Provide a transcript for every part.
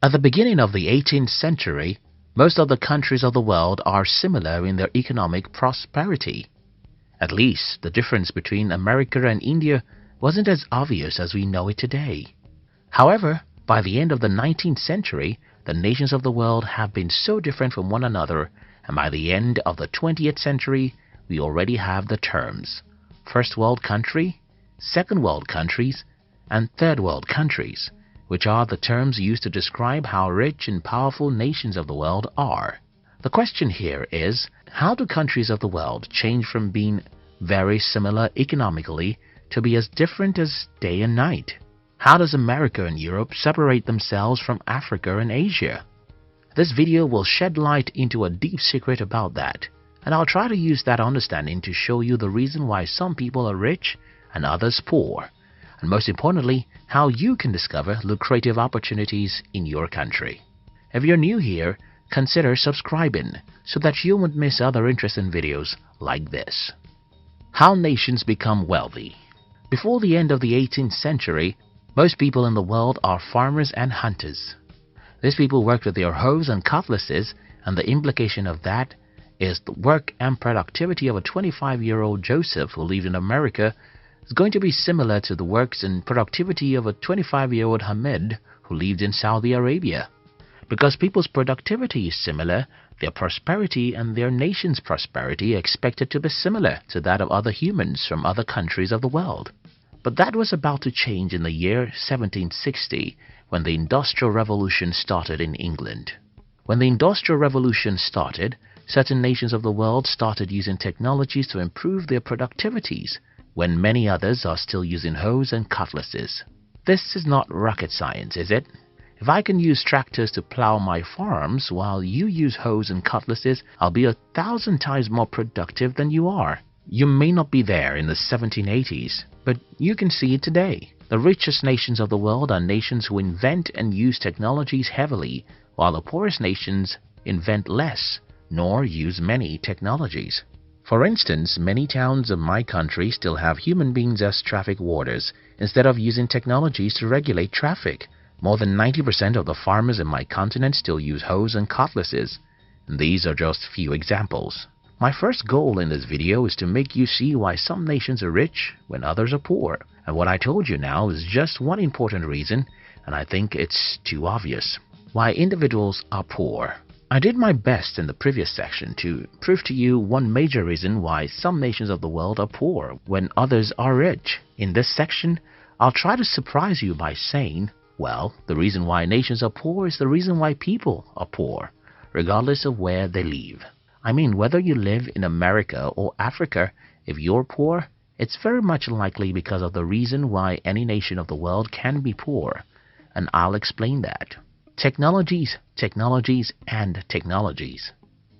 At the beginning of the 18th century, most of the countries of the world are similar in their economic prosperity. At least, the difference between America and India wasn't as obvious as we know it today. However, by the end of the 19th century, the nations of the world have been so different from one another, and by the end of the 20th century, we already have the terms First World Country, Second World Countries, and Third World Countries, which are the terms used to describe how rich and powerful nations of the world are. The question here is, how do countries of the world change from being very similar economically to be as different as day and night? How does America and Europe separate themselves from Africa and Asia? This video will shed light into a deep secret about that, and I'll try to use that understanding to show you the reason why some people are rich and others poor, and most importantly, how you can discover lucrative opportunities in your country. If you're new here, consider subscribing so that you won't miss other interesting videos like this. How nations become wealthy. Before the end of the 18th century, most people in the world are farmers and hunters. These people worked with their hoes and cutlasses, and the implication of that is the work and productivity of a 25-year-old Joseph who lived in America is going to be similar to the works and productivity of a 25-year-old Hamid who lived in Saudi Arabia. Because people's productivity is similar, their prosperity and their nation's prosperity are expected to be similar to that of other humans from other countries of the world. But that was about to change in the year 1760 when the Industrial Revolution started in England. When the Industrial Revolution started, certain nations of the world started using technologies to improve their productivities, when many others are still using hoes and cutlasses. This is not rocket science, is it? If I can use tractors to plow my farms while you use hoes and cutlasses, I'll be 1,000 times more productive than you are. You may not be there in the 1780s, but you can see it today. The richest nations of the world are nations who invent and use technologies heavily, while the poorest nations invent less, nor use many technologies. For instance, many towns of my country still have human beings as traffic warders, instead of using technologies to regulate traffic. More than 90% of the farmers in my continent still use hoes and cutlasses, and these are just few examples. My first goal in this video is to make you see why some nations are rich when others are poor. And what I told you now is just one important reason, and I think it's too obvious, why individuals are poor. I did my best in the previous section to prove to you one major reason why some nations of the world are poor when others are rich. In this section, I'll try to surprise you by saying, well, the reason why nations are poor is the reason why people are poor, regardless of where they live. I mean, whether you live in America or Africa, if you're poor, it's very much likely because of the reason why any nation of the world can be poor, and I'll explain that. Technologies, technologies, and technologies.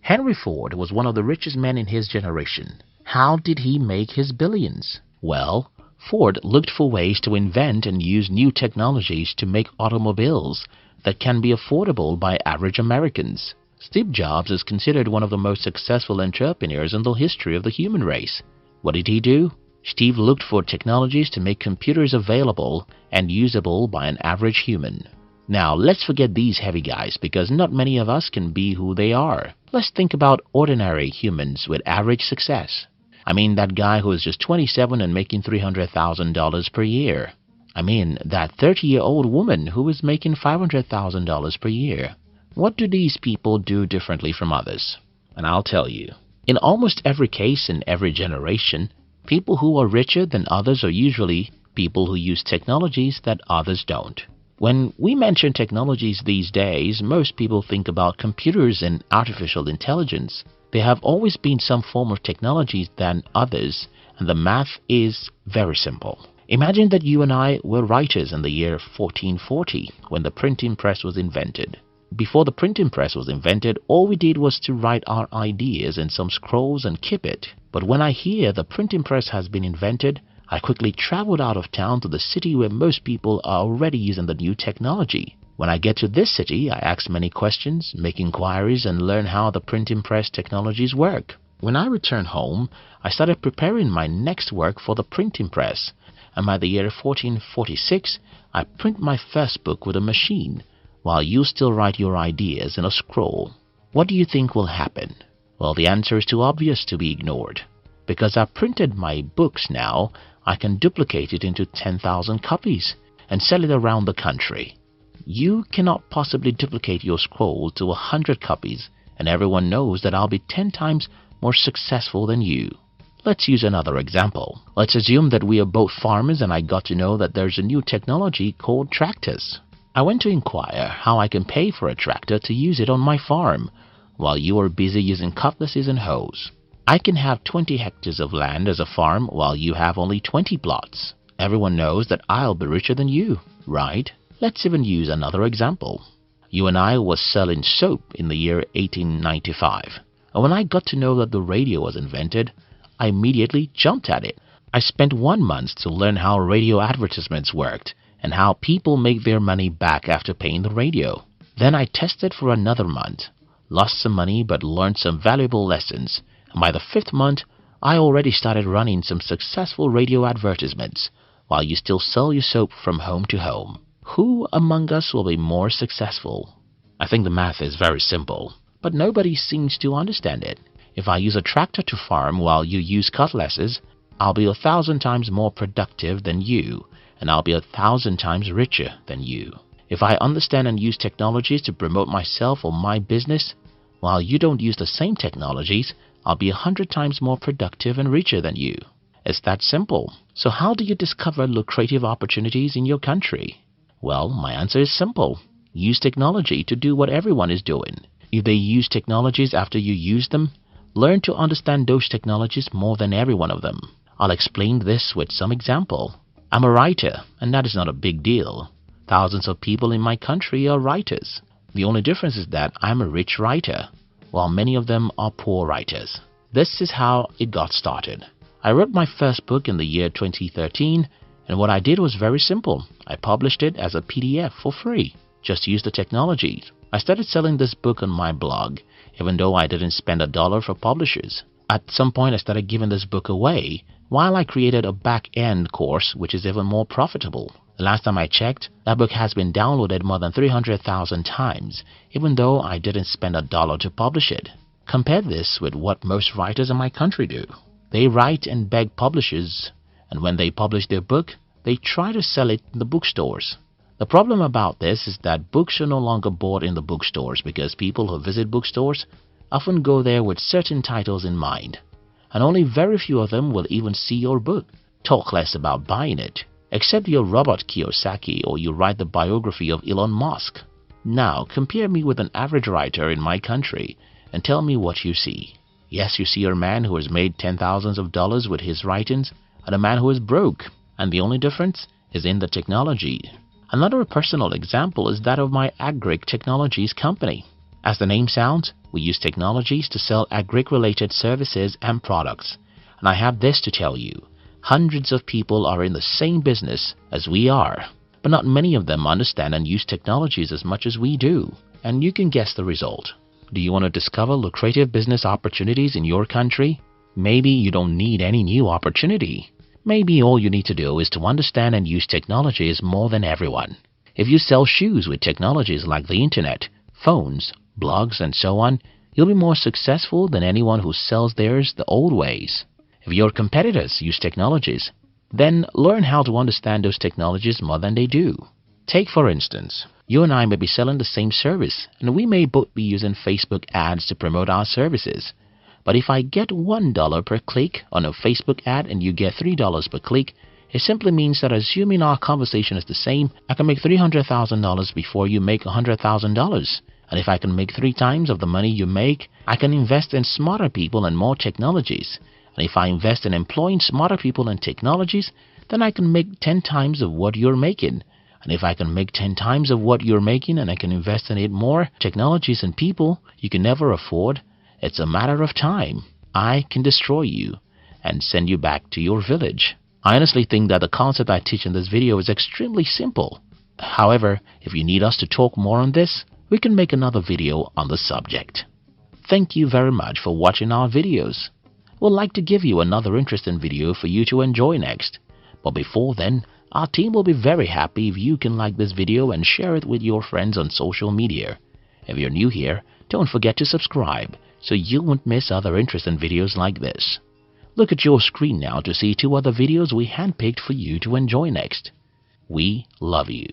Henry Ford was one of the richest men in his generation. How did he make his billions? Well, Ford looked for ways to invent and use new technologies to make automobiles that can be affordable by average Americans. Steve Jobs is considered one of the most successful entrepreneurs in the history of the human race. What did he do? Steve looked for technologies to make computers available and usable by an average human. Now, let's forget these heavy guys because not many of us can be who they are. Let's think about ordinary humans with average success. I mean that guy who is just 27 and making $300,000 per year. I mean that 30-year-old woman who is making $500,000 per year. What do these people do differently from others? And I'll tell you. In almost every case in every generation, people who are richer than others are usually people who use technologies that others don't. When we mention technologies these days, most people think about computers and artificial intelligence. There have always been some form of technologies than others, and the math is very simple. Imagine that you and I were writers in the year 1440 when the printing press was invented. Before the printing press was invented, all we did was to write our ideas in some scrolls and keep it. But when I hear the printing press has been invented, I quickly traveled out of town to the city where most people are already using the new technology. When I get to this city, I ask many questions, make inquiries, and learn how the printing press technologies work. When I returned home, I started preparing my next work for the printing press, and by the year 1446, I print my first book with a machine, while you still write your ideas in a scroll, what do you think will happen? Well, the answer is too obvious to be ignored. Because I've printed my books now, I can duplicate it into 10,000 copies and sell it around the country. You cannot possibly duplicate your scroll to 100 copies, and everyone knows that I'll be 10 times more successful than you. Let's use another example. Let's assume that we are both farmers and I got to know that there's a new technology called tractors. I went to inquire how I can pay for a tractor to use it on my farm, while you are busy using cutlasses and hoes. I can have 20 hectares of land as a farm while you have only 20 plots. Everyone knows that I'll be richer than you, right? Let's even use another example. You and I was selling soap in the year 1895. And when I got to know that the radio was invented, I immediately jumped at it. I spent 1 month to learn how radio advertisements worked and how people make their money back after paying the radio. Then I tested for another month, lost some money but learned some valuable lessons. And by the 5th month, I already started running some successful radio advertisements while you still sell your soap from home to home. Who among us will be more successful? I think the math is very simple, but nobody seems to understand it. If I use a tractor to farm while you use cutlasses, I'll be 1,000 times more productive than you, and I'll be 1,000 times richer than you. If I understand and use technologies to promote myself or my business, while you don't use the same technologies, I'll be 100 times more productive and richer than you. It's that simple. So how do you discover lucrative opportunities in your country? Well, my answer is simple. Use technology to do what everyone is doing. If they use technologies after you use them, learn to understand those technologies more than every one of them. I'll explain this with some example. I'm a writer, and that is not a big deal. Thousands of people in my country are writers. The only difference is that I'm a rich writer, while many of them are poor writers. This is how it got started. I wrote my first book in the year 2013, and what I did was very simple. I published it as a PDF for free. Just use the technology. I started selling this book on my blog, even though I didn't spend $1 for publishers. At some point, I started giving this book away, while I created a back-end course which is even more profitable. The last time I checked, that book has been downloaded more than 300,000 times, even though I didn't spend $1 to publish it. Compare this with what most writers in my country do. They write and beg publishers, and when they publish their book, they try to sell it in the bookstores. The problem about this is that books are no longer bought in the bookstores because people who visit bookstores often go there with certain titles in mind, and only very few of them will even see your book. Talk less about buying it, except you're Robert Kiyosaki or you write the biography of Elon Musk. Now, compare me with an average writer in my country and tell me what you see. Yes, you see a man who has made $10,000s with his writings and a man who is broke, and the only difference is in the technology. Another personal example is that of my Agric Technologies company. As the name sounds, we use technologies to sell agric-related services and products. And I have this to tell you. Hundreds of people are in the same business as we are, but not many of them understand and use technologies as much as we do. And you can guess the result. Do you want to discover lucrative business opportunities in your country? Maybe you don't need any new opportunity. Maybe all you need to do is to understand and use technologies more than everyone. If you sell shoes with technologies like the internet, phones, blogs, and so on, you'll be more successful than anyone who sells theirs the old ways. If your competitors use technologies, then learn how to understand those technologies more than they do. Take for instance, you and I may be selling the same service, and we may both be using Facebook ads to promote our services. But if I get $1 per click on a Facebook ad and you get $3 per click, it simply means that assuming our conversation is the same, I can make $300,000 before you make $100,000. And if I can make 3 times of the money you make, I can invest in smarter people and more technologies. And if I invest in employing smarter people and technologies, then I can make 10 times of what you're making. And if I can make 10 times of what you're making and I can invest in it more technologies and people you can never afford, it's a matter of time. I can destroy you and send you back to your village. I honestly think that the concept I teach in this video is extremely simple. However, if you need us to talk more on this, we can make another video on the subject. Thank you very much for watching our videos. We'd like to give you another interesting video for you to enjoy next. But before then, Our team will be very happy if you can like this video and share it with your friends on social media. If you're new here, don't forget to subscribe so you won't miss other interesting videos like this. Look at your screen now to see 2 other videos we handpicked for you to enjoy next. We love you.